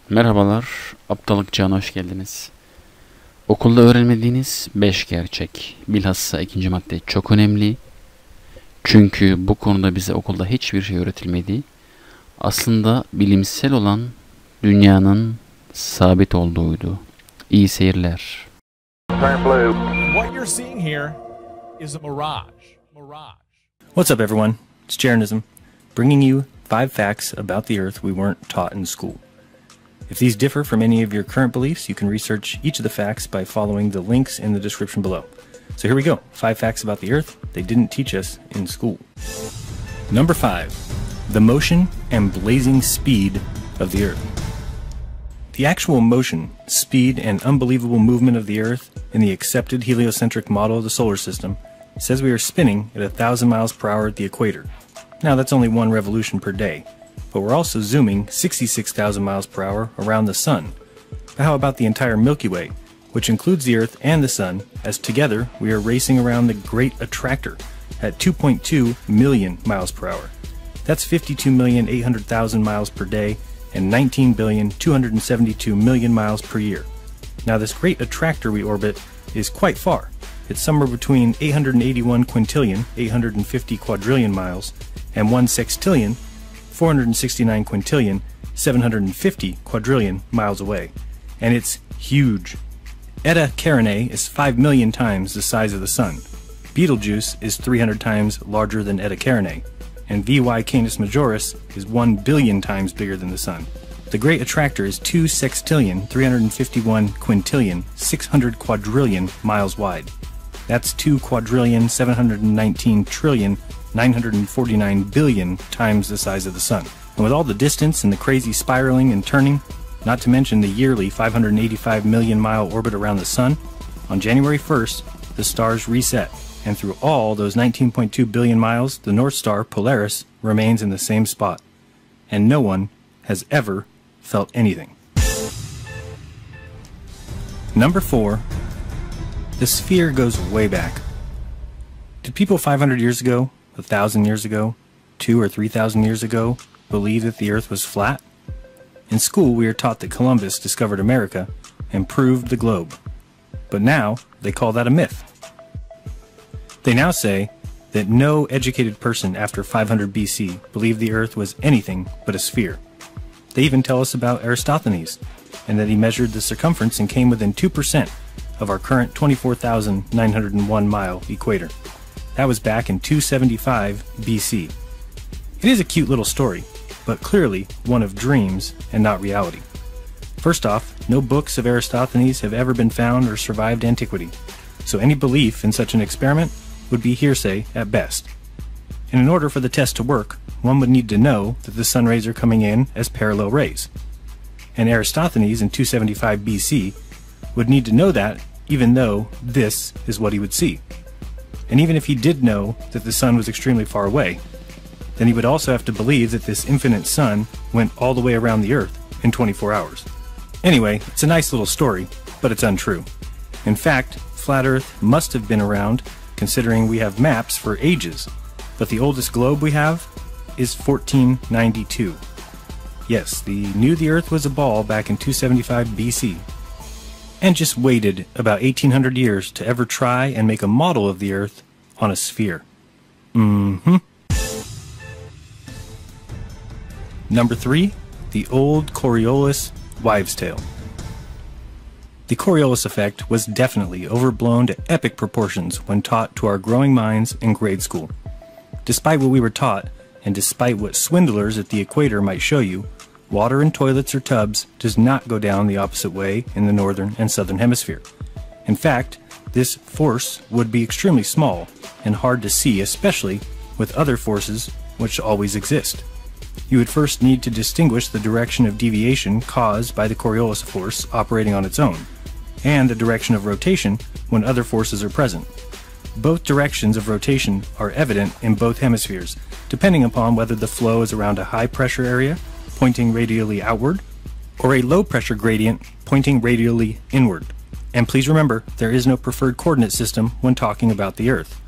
Merhabalar, Aptallık Çağı'na hoş geldiniz. Okulda öğrenmediğiniz 5 gerçek. Bilhassa ikinci madde çok önemli. Çünkü bu konuda bize okulda hiçbir şey öğretilmedi. Aslında bilimsel olan dünyanın sabit olduğuydu. İyi seyirler. What you're seeing here is a mirage. What's up, everyone? It's Jeranism, bringing you 5 facts about the Earth we weren't taught in school. If these differ from any of your current beliefs, you can research each of the facts by following the links in the description below. So here we go. 5 facts about the Earth they didn't teach us in school. Number 5. The motion and blazing speed of the Earth. The actual motion, speed, and unbelievable movement of the Earth in the accepted heliocentric model of the solar system says we are spinning at 1,000 miles per hour at the equator. Now that's only 1 revolution per day, but we're also zooming 66,000 miles per hour around the Sun. But how about the entire Milky Way, which includes the Earth and the Sun, as together we are racing around the Great Attractor at 2.2 million miles per hour. That's 52,800,000 miles per day and 19,272,000,000 miles per year. Now this Great Attractor we orbit is quite far. It's somewhere between 881 quintillion, 850 quadrillion miles, and 1 sextillion, 469 quintillion, 750 quadrillion miles away. And it's huge. Eta Carinae is 5 million times the size of the Sun. Betelgeuse is 300 times larger than Eta Carinae. And VY Canis Majoris is 1 billion times bigger than the Sun. The Great Attractor is 2 sextillion, 351 quintillion, 600 quadrillion miles wide. That's 2 quadrillion, 719 trillion, 949 billion times the size of the Sun. And with all the distance and the crazy spiraling and turning, not to mention the yearly 585 million mile orbit around the Sun, on January 1st, the stars reset. And through all those 19.2 billion miles, the North Star, Polaris, remains in the same spot. And no one has ever felt anything. Number 4. The sphere goes way back. Did people 500 years ago, 1,000 years ago, 2,000 or 3,000 years ago believe that the Earth was flat? In school we are taught that Columbus discovered America and proved the globe. But now they call that a myth. They now say that no educated person after 500 BC believed the Earth was anything but a sphere. They even tell us about Eratosthenes, and that he measured the circumference and came within 2% of our current 24,901 mile equator. That was back in 275 BC. It is a cute little story, but clearly one of dreams and not reality. First off, no books of Eratosthenes have ever been found or survived antiquity, so any belief in such an experiment would be hearsay at best. And in order for the test to work, one would need to know that the sun rays are coming in as parallel rays. And Eratosthenes in 275 BC would need to know that, even though this is what he would see. And even if he did know that the sun was extremely far away, then he would also have to believe that this infinite sun went all the way around the Earth in 24 hours. Anyway, it's a nice little story, but it's untrue. In fact, flat Earth must have been around, considering we have maps for ages, but the oldest globe we have is 1492. Yes, they knew the Earth was a ball back in 275 BC, and just waited about 1800 years to ever try and make a model of the Earth on a sphere. Number 3. The old Coriolis wives' tale. The Coriolis effect was definitely overblown to epic proportions when taught to our growing minds in grade school. Despite what we were taught, and despite what swindlers at the equator might show you, water in toilets or tubs does not go down the opposite way in the northern and southern hemisphere. In fact, this force would be extremely small and hard to see, especially with other forces which always exist. You would first need to distinguish the direction of deviation caused by the Coriolis force operating on its own, and the direction of rotation when other forces are present. Both directions of rotation are evident in both hemispheres, depending upon whether the flow is around a high pressure area, pointing radially outward, or a low pressure gradient pointing radially inward. And please remember, there is no preferred coordinate system when talking about the Earth.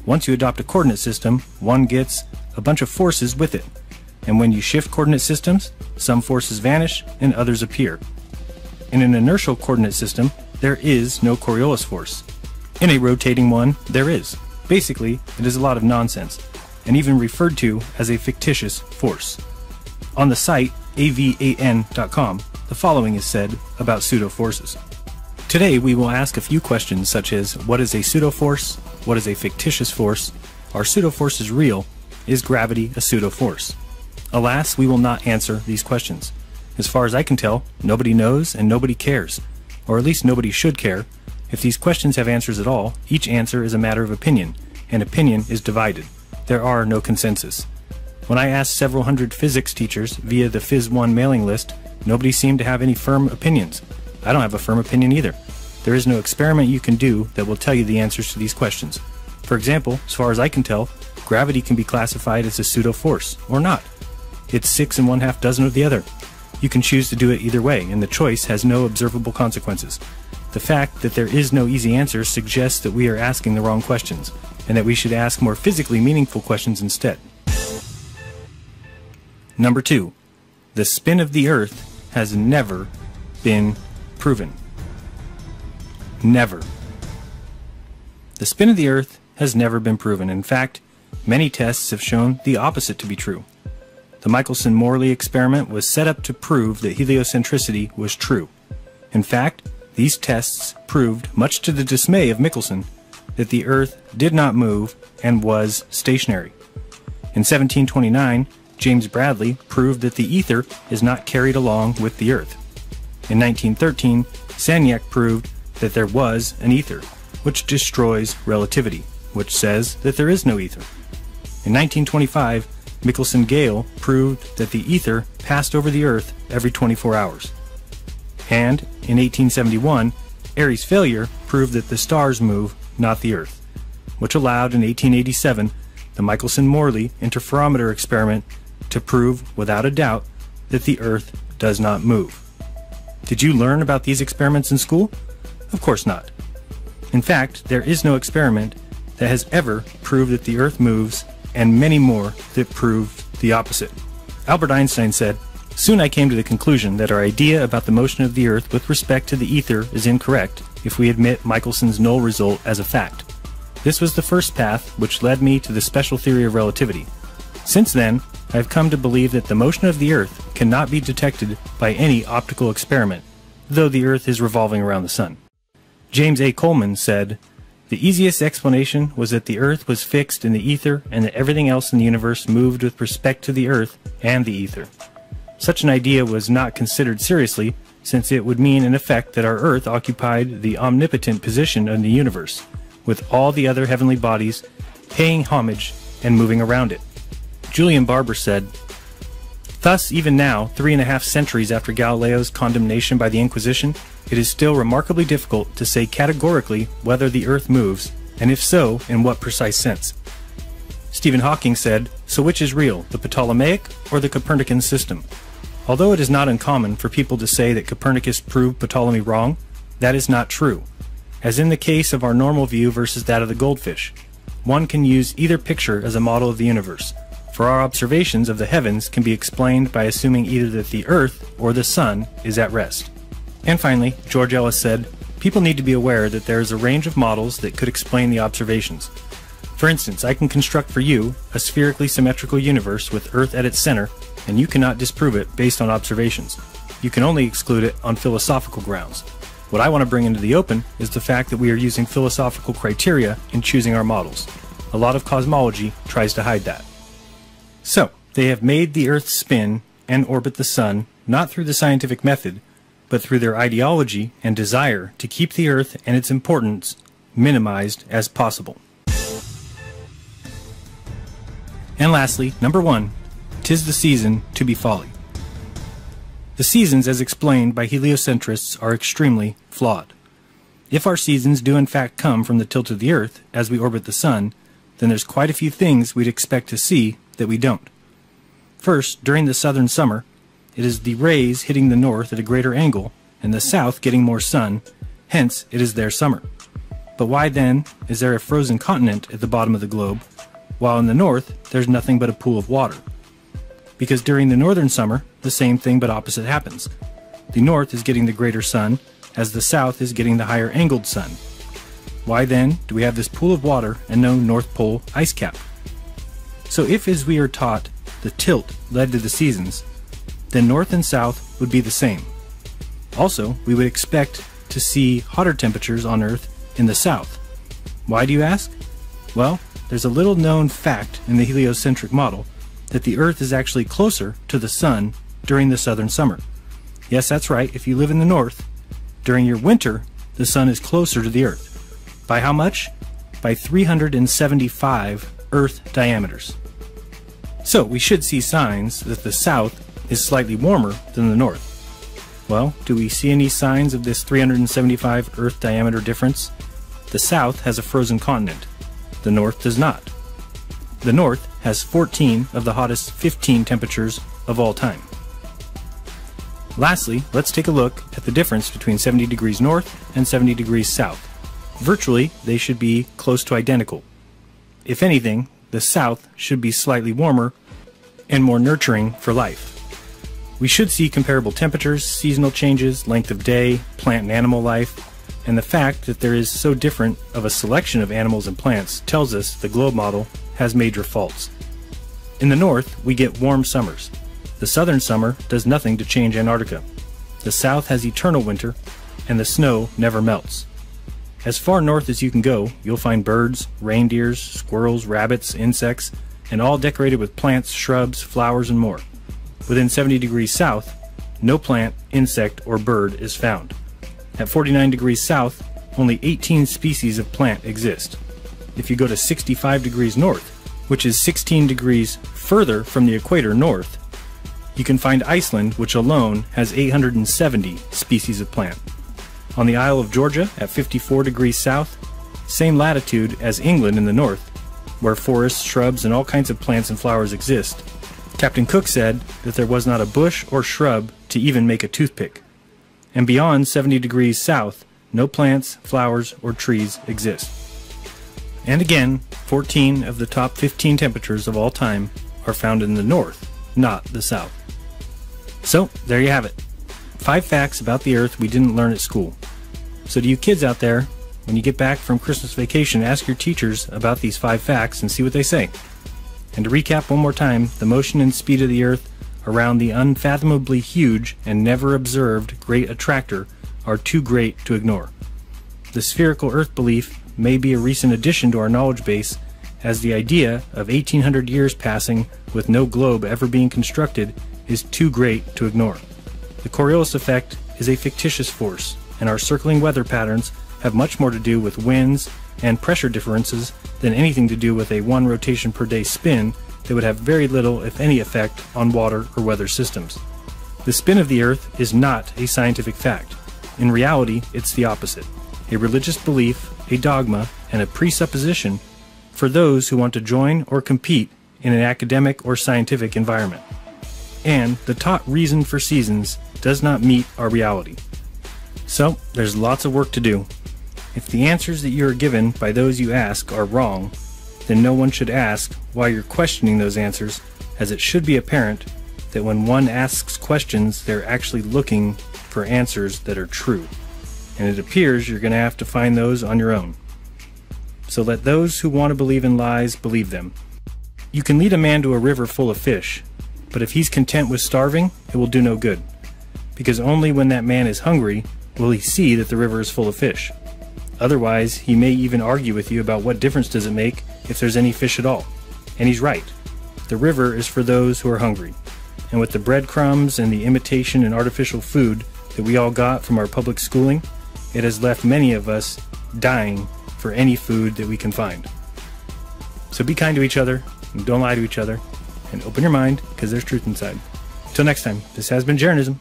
Once you adopt a coordinate system, one gets a bunch of forces with it. and when you shift coordinate systems, some forces vanish and others appear. In an inertial coordinate system, there is no Coriolis force. In a rotating one, there is. Basically, it is a lot of nonsense, and even referred to as a fictitious force. On the site avan.com, the following is said about pseudo-forces. Today we will ask a few questions such as, what is a pseudo-force? What is a fictitious force? Are pseudo-forces real? Is gravity a pseudo-force? Alas, we will not answer these questions. As far as I can tell, nobody knows and nobody cares. Or at least nobody should care. If these questions have answers at all, each answer is a matter of opinion, and opinion is divided. There are no consensus. When I asked several hundred physics teachers via the Phys1 mailing list, nobody seemed to have any firm opinions. I don't have a firm opinion either. There is no experiment you can do that will tell you the answers to these questions. For example, as far as I can tell, gravity can be classified as a pseudo-force, or not. It's 6 1/2 dozen of the other. You can choose to do it either way, and the choice has no observable consequences. The fact that there is no easy answer suggests that we are asking the wrong questions, and that we should ask more physically meaningful questions instead. Number 2. The spin of the Earth has never been proven. Never. The spin of the Earth has never been proven. In fact, many tests have shown the opposite to be true. The Michelson-Morley experiment was set up to prove that heliocentricity was true. In fact, these tests proved, much to the dismay of Michelson, that the Earth did not move and was stationary. In 1729, James Bradley proved that the ether is not carried along with the Earth. In 1913, Sagnac proved that there was an ether, which destroys relativity, which says that there is no ether. In 1925, Michelson-Gale proved that the ether passed over the Earth every 24 hours. And in 1871, Airy's failure proved that the stars move, not the Earth, which allowed in 1887 the Michelson-Morley interferometer experiment to prove without a doubt that the Earth does not move. Did you learn about these experiments in school? Of course not. In fact, there is no experiment that has ever proved that the Earth moves, and many more that proved the opposite. Albert Einstein said, "Soon I came to the conclusion that our idea about the motion of the Earth with respect to the ether is incorrect if we admit Michelson's null result as a fact. This was the first path which led me to the special theory of relativity. Since then, I have come to believe that the motion of the Earth cannot be detected by any optical experiment, though the Earth is revolving around the Sun." James A. Coleman said, "The easiest explanation was that the Earth was fixed in the ether and that everything else in the universe moved with respect to the Earth and the ether. Such an idea was not considered seriously, since it would mean in effect that our Earth occupied the omnipotent position in the universe, with all the other heavenly bodies paying homage and moving around it." Julian Barber said, "Thus, even now, 3.5 centuries after Galileo's condemnation by the Inquisition, it is still remarkably difficult to say categorically whether the Earth moves, and if so, in what precise sense." Stephen Hawking said, "So which is real, the Ptolemaic or the Copernican system? Although it is not uncommon for people to say that Copernicus proved Ptolemy wrong, that is not true. As in the case of our normal view versus that of the goldfish, one can use either picture as a model of the universe, for our observations of the heavens can be explained by assuming either that the Earth or the Sun is at rest." And finally, George Ellis said, "People need to be aware that there is a range of models that could explain the observations. For instance, I can construct for you a spherically symmetrical universe with Earth at its center, and you cannot disprove it based on observations. You can only exclude it on philosophical grounds. What I want to bring into the open is the fact that we are using philosophical criteria in choosing our models. A lot of cosmology tries to hide that." So, they have made the Earth spin and orbit the Sun not through the scientific method, but through their ideology and desire to keep the Earth and its importance minimized as possible. And lastly, number 1, 'tis the season to be folly. The seasons, as explained by heliocentrists, are extremely flawed. If our seasons do in fact come from the tilt of the Earth as we orbit the Sun, then there's quite a few things we'd expect to see that we don't. First, during the southern summer, it is the rays hitting the north at a greater angle, and the south getting more sun, hence it is their summer. But why then is there a frozen continent at the bottom of the globe, while in the north there's nothing but a pool of water? because during the northern summer, the same thing but opposite happens. The north is getting the greater sun, as the south is getting the higher angled sun. Why then do we have this pool of water and no North Pole ice cap? So if, as we are taught, the tilt led to the seasons, then north and south would be the same. Also, we would expect to see hotter temperatures on Earth in the south. Why, do you ask? Well, there's a little known fact in the heliocentric model that the Earth is actually closer to the sun during the southern summer. Yes, that's right, if you live in the north, during your winter, the sun is closer to the Earth. By how much? By 375 Earth diameters. So we should see signs that the south is slightly warmer than the north. Well, do we see any signs of this 375 Earth diameter difference? The south has a frozen continent. The north does not. The north has 14 of the hottest 15 temperatures of all time. Lastly, let's take a look at the difference between 70 degrees north and 70 degrees south. Virtually, they should be close to identical. If anything, the south should be slightly warmer and more nurturing for life. We should see comparable temperatures, seasonal changes, length of day, plant and animal life, and the fact that there is so different of a selection of animals and plants tells us the globe model has major faults. In the north, we get warm summers. The southern summer does nothing to change Antarctica. The south has eternal winter, and the snow never melts. As far north as you can go, you'll find birds, reindeers, squirrels, rabbits, insects, and all decorated with plants, shrubs, flowers, and more. Within 70 degrees south, no plant, insect, or bird is found. At 49 degrees south, only 18 species of plant exist. If you go to 65 degrees north, which is 16 degrees further from the equator north, you can find Iceland, which alone has 870 species of plant. On the Isle of Georgia, at 54 degrees south, same latitude as England in the north, where forests, shrubs, and all kinds of plants and flowers exist, Captain Cook said that there was not a bush or shrub to even make a toothpick. And beyond 70 degrees south, no plants, flowers, or trees exist. And again, 14 of the top 15 temperatures of all time are found in the north, not the south. So, there you have it. 5 facts about the Earth we didn't learn at school. So to you kids out there, when you get back from Christmas vacation, ask your teachers about these 5 facts and see what they say. And to recap one more time, the motion and speed of the Earth around the unfathomably huge and never observed great attractor are too great to ignore. The spherical Earth belief may be a recent addition to our knowledge base, as the idea of 1800 years passing with no globe ever being constructed is too great to ignore. The Coriolis effect is a fictitious force, and our circling weather patterns have much more to do with winds and pressure differences than anything to do with a 1 rotation per day spin that would have very little, if any, effect on water or weather systems. The spin of the Earth is not a scientific fact. In reality, it's the opposite. A religious belief, a dogma, and a presupposition for those who want to join or compete in an academic or scientific environment. And the taught reason for seasons does not meet our reality. So, there's lots of work to do. If the answers that you are given by those you ask are wrong, then no one should ask why you're questioning those answers, as it should be apparent that when one asks questions, they're actually looking for answers that are true. And it appears you're going to have to find those on your own. So let those who want to believe in lies believe them. You can lead a man to a river full of fish, but if he's content with starving, it will do no good. Because only when that man is hungry will he see that the river is full of fish. Otherwise, he may even argue with you about what difference does it make if there's any fish at all. And he's right. The river is for those who are hungry. And with the breadcrumbs and the imitation and artificial food that we all got from our public schooling, it has left many of us dying for any food that we can find. So be kind to each other, and don't lie to each other, and open your mind, because there's truth inside. Until next time, this has been Jeranism.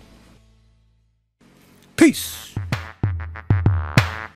Peace!